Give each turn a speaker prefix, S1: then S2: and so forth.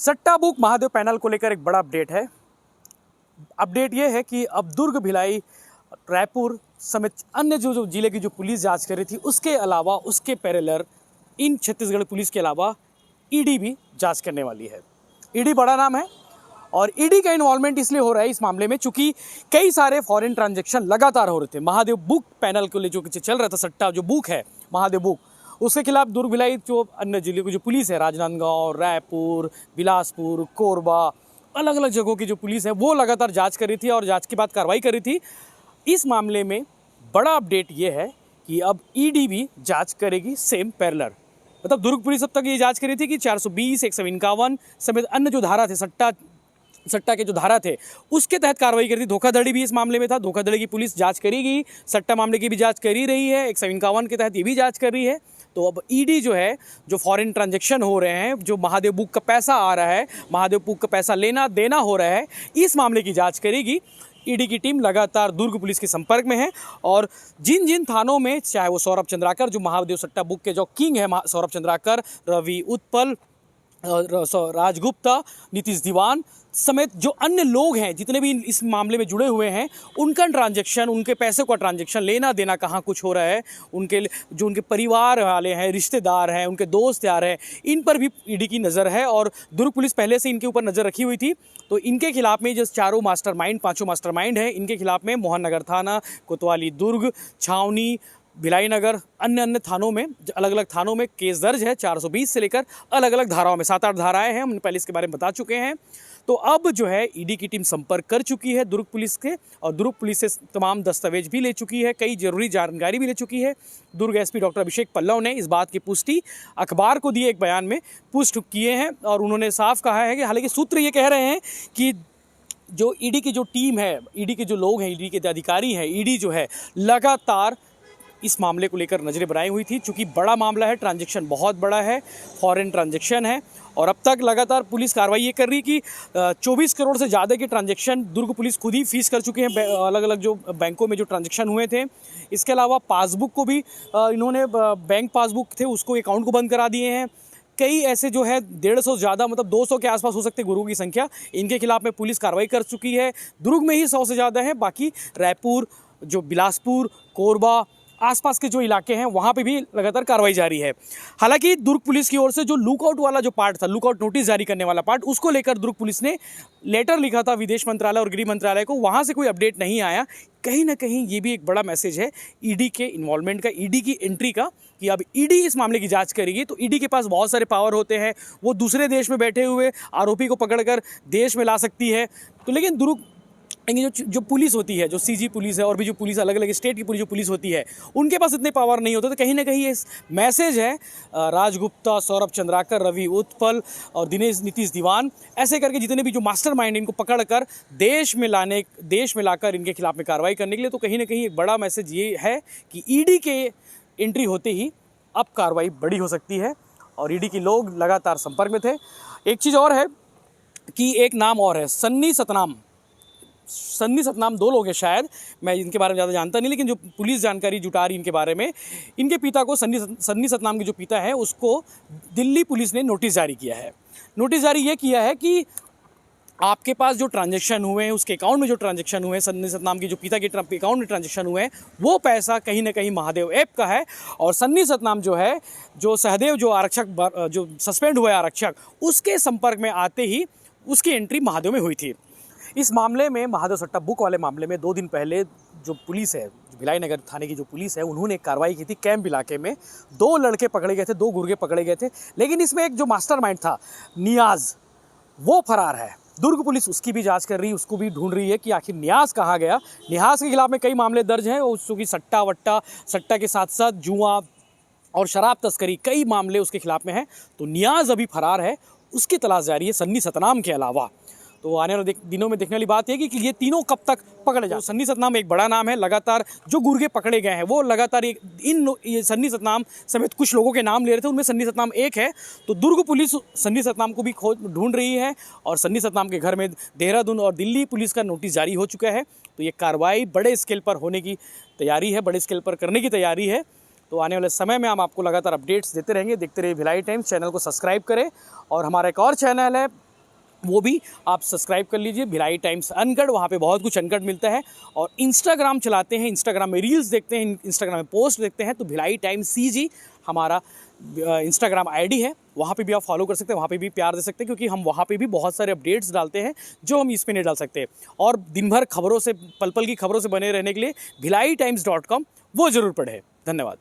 S1: सट्टा book Mahadev panel को लेकर एक बड़ा अपडेट है। अपडेट ये है कि अब दुर्ग, भिलाई, रायपुर समेत अन्य जो जिले की जो पुलिस जांच कर रही थी, उसके अलावा उसके पैरेलल इन छत्तीसगढ़ पुलिस के अलावा ईडी भी जांच करने वाली है। ईडी बड़ा नाम है और ईडी का इन्वॉल्वमेंट इसलिए हो रहा है इस मामले में चूंकि कई सारे फॉरेन ट्रांजैक्शन लगातार हो रहे थे। महादेव बुक पैनल के लिए जो चल रहा था सट्टा जो बुक है महादेव बुक, उसके खिलाफ दुर्ग, भिलाई जो अन्य जिले की जो पुलिस है, राजनांदगांव, रायपुर, बिलासपुर, कोरबा, अलग अलग जगहों की जो पुलिस है वो लगातार जांच कर रही थी और जांच के बाद कार्रवाई कर रही थी। इस मामले में बड़ा अपडेट ये है कि अब ईडी भी जांच करेगी सेम पैरेलल। मतलब दुर्ग पुलिस अब तक ये जांच कर रही थी कि 420, 151 समेत अन्य जो धारा थे, सट्टा के जो धारा थे उसके तहत कार्रवाई करी थी। धोखाधड़ी भी इस मामले में था, धोखाधड़ी की पुलिस जांच करेगी, सट्टा मामले की भी जांच कर ही रही है, 151 के तहत ये भी जांच कर रही है। तो अब ईडी जो है, जो फॉरेन ट्रांजैक्शन हो रहे हैं, जो महादेव बुक का पैसा आ रहा है, महादेव बुक का पैसा लेना देना हो रहा है, इस मामले की जांच करेगी। ईडी की टीम लगातार दुर्ग पुलिस के संपर्क में है और जिन जिन थानों में, चाहे वो सौरभ चंद्राकर जो महादेव सट्टा बुक के जो किंग है, सौरभ चंद्राकर, रवि उत्पल, राजगुप्ता, नीतीश दीवान समेत जो अन्य लोग हैं, जितने भी इस मामले में जुड़े हुए हैं, उनका ट्रांजैक्शन, उनके पैसे का ट्रांजैक्शन, लेना देना कहाँ कुछ हो रहा है, उनके परिवार वाले हैं, रिश्तेदार हैं, उनके दोस्त यार हैं, इन पर भी ईडी की नज़र है। और दुर्ग पुलिस पहले से इनके ऊपर नज़र रखी हुई थी। तो इनके खिलाफ में जो पांचों मास्टरमाइंड हैं, इनके खिलाफ में मोहन नगर थाना, कोतवाली दुर्ग, छावनी, भिलाई नगर, अन्य थानों में, अलग अलग थानों में केस दर्ज है। 420 से लेकर अलग अलग धाराओं में 7-8 धाराएं हैं, हम पहले इसके बारे में बता चुके हैं। तो अब जो है ईडी की टीम संपर्क कर चुकी है दुर्ग पुलिस के और दुर्ग पुलिस से तमाम दस्तावेज भी ले चुकी है, कई जरूरी जानकारी भी ले चुकी है। दुर्ग एसपी डॉक्टर अभिषेक पल्लव ने इस बात की पुष्टि अखबार को दिए एक बयान में पुष्ट किए हैं और उन्होंने साफ कहा है कि हालांकि सूत्र ये कह रहे हैं कि जो ईडी की जो टीम है, ईडी के जो लोग हैं, ईडी के अधिकारी हैं, ईडी जो है लगातार इस मामले को लेकर नजरें बनाई हुई थी। चूंकि बड़ा मामला है, ट्रांजैक्शन बहुत बड़ा है, फॉरेन ट्रांजैक्शन है और अब तक लगातार पुलिस कार्रवाई ये कर रही कि 24 करोड़ से ज़्यादा के ट्रांजैक्शन दुर्ग पुलिस खुद ही फीस कर चुके हैं, अलग अलग जो बैंकों में जो ट्रांजैक्शन हुए थे। इसके अलावा पासबुक को भी इन्होंने, बैंक पासबुक थे उसको, अकाउंट को बंद करा दिए हैं। कई ऐसे जो है 150 ज़्यादा, मतलब 200 के आसपास हो सकते गुरुओं की संख्या, इनके खिलाफ में पुलिस कार्रवाई कर चुकी है। दुर्ग में ही 100 से ज़्यादा है, बाकी रायपुर, जो बिलासपुर, कोरबा, आसपास के जो इलाके हैं वहाँ पे भी लगातार कार्रवाई जारी है। हालांकि दुर्ग पुलिस की ओर से जो लुकआउट वाला जो पार्ट था, लुकआउट नोटिस जारी करने वाला पार्ट, उसको लेकर दुर्ग पुलिस ने लेटर लिखा था विदेश मंत्रालय और गृह मंत्रालय को, वहाँ से कोई अपडेट नहीं आया। कहीं ना कहीं ये भी एक बड़ा मैसेज है ईडी के इन्वॉल्वमेंट का, ईडी की एंट्री का, कि अब ईडी इस मामले की जांच करेगी। तो ईडी के पास बहुत सारे पावर होते हैं, वो दूसरे देश में बैठे हुए आरोपी को पकड़कर देश में ला सकती है। तो लेकिन दुर्ग जो पुलिस होती है, जो सीजी पुलिस है और भी जो पुलिस, अलग अलग स्टेट की जो पुलिस होती है, उनके पास इतने पावर नहीं होते। तो कहीं ना कहीं ये मैसेज है राजगुप्ता, सौरभ चंद्राकर, रवि उत्पल और नीतीश दीवान, ऐसे करके जितने भी जो मास्टरमाइंड, इनको पकड़कर देश में लाकर इनके खिलाफ में कार्रवाई करने के लिए। तो कहीं ना कहीं एक बड़ा मैसेज ये है कि ईडी के एंट्री होते ही अब कार्रवाई बड़ी हो सकती है और ईडी के लोग लगातार संपर्क में थे। एक चीज़ और है कि एक नाम और है, सन्नी सतनाम, 2 लोग हैं शायद, मैं इनके बारे में ज़्यादा जानता नहीं, लेकिन जो पुलिस जानकारी जुटा रही इनके बारे में, इनके पिता को, सन्नी सतनाम के जो पिता है, उसको दिल्ली पुलिस ने नोटिस जारी किया है। नोटिस जारी ये किया है कि आपके पास जो ट्रांजैक्शन हुए हैं, उसके अकाउंट में जो ट्रांजैक्शन हुए हैं, सन्नी सतनाम के जो पिता के अकाउंट में ट्रांजैक्शन हुए हैं, वो पैसा कहीं ना कहीं महादेव ऐप का है। और सन्नी सतनाम जो है, जो सहदेव, जो आरक्षक, जो सस्पेंड हुआ है आरक्षक, उसके संपर्क में आते ही उसकी एंट्री महादेव में हुई थी। इस मामले में, महादेव सट्टा बुक वाले मामले में 2 दिन पहले जो पुलिस है, जो भिलाई नगर थाने की जो पुलिस है, उन्होंने कार्रवाई की थी। कैंप इलाके में 2 लड़के पकड़े गए थे, 2 गुर्गे पकड़े गए थे, लेकिन इसमें एक जो मास्टरमाइंड था नियाज, वो फरार है। दुर्ग पुलिस उसकी भी जांच कर रही है, उसको भी ढूंढ रही है कि आखिर नियाज कहाँ गया। नियाज के खिलाफ में कई मामले दर्ज हैं, उसकी सट्टा के साथ साथ जुआ और शराब तस्करी, कई मामले उसके खिलाफ में हैं। तो नियाज अभी फरार है, उसकी तलाश जारी है सन्नी सतनाम के अलावा। तो आने वाले दिनों में देखने वाली बात है कि ये तीनों कब तक पकड़े जाए। सन्नी सतनाम एक बड़ा नाम है, लगातार जो गुर्गे पकड़े गए हैं वो लगातार ये सन्नी सतनाम समेत कुछ लोगों के नाम ले रहे थे, उनमें सन्नी सतनाम एक है। तो दुर्ग पुलिस सन्नी सतनाम को भी ढूंढ रही है और सन्नी सतनाम के घर में देहरादून और दिल्ली पुलिस का नोटिस जारी हो चुका है। तो ये कार्रवाई बड़े स्केल पर होने की तैयारी है, बड़े स्केल पर करने की तैयारी है। तो आने वाले समय में हम आपको लगातार अपडेट्स देते रहेंगे। देखते रहिए भिलाई टाइम्स, चैनल को सब्सक्राइब करें और हमारा एक और चैनल है वो भी आप सब्सक्राइब कर लीजिए, भिलाई टाइम्स अनकट, वहाँ पे बहुत कुछ अनकट मिलता है। और इंस्टाग्राम चलाते हैं, इंस्टाग्राम में रील्स देखते हैं, इंस्टाग्राम में पोस्ट देखते हैं, तो भिलाई टाइम्स CG हमारा इंस्टाग्राम आईडी है, वहाँ पे भी आप फॉलो कर सकते हैं, वहाँ पे भी प्यार दे सकते हैं, क्योंकि हम वहाँ पे भी बहुत सारे अपडेट्स डालते हैं जो हम इस पे नहीं डाल सकते। और दिन भर खबरों से, पल पल की खबरों से बने रहने के लिए भिलाई times.com वो ज़रूर पढ़ें। धन्यवाद।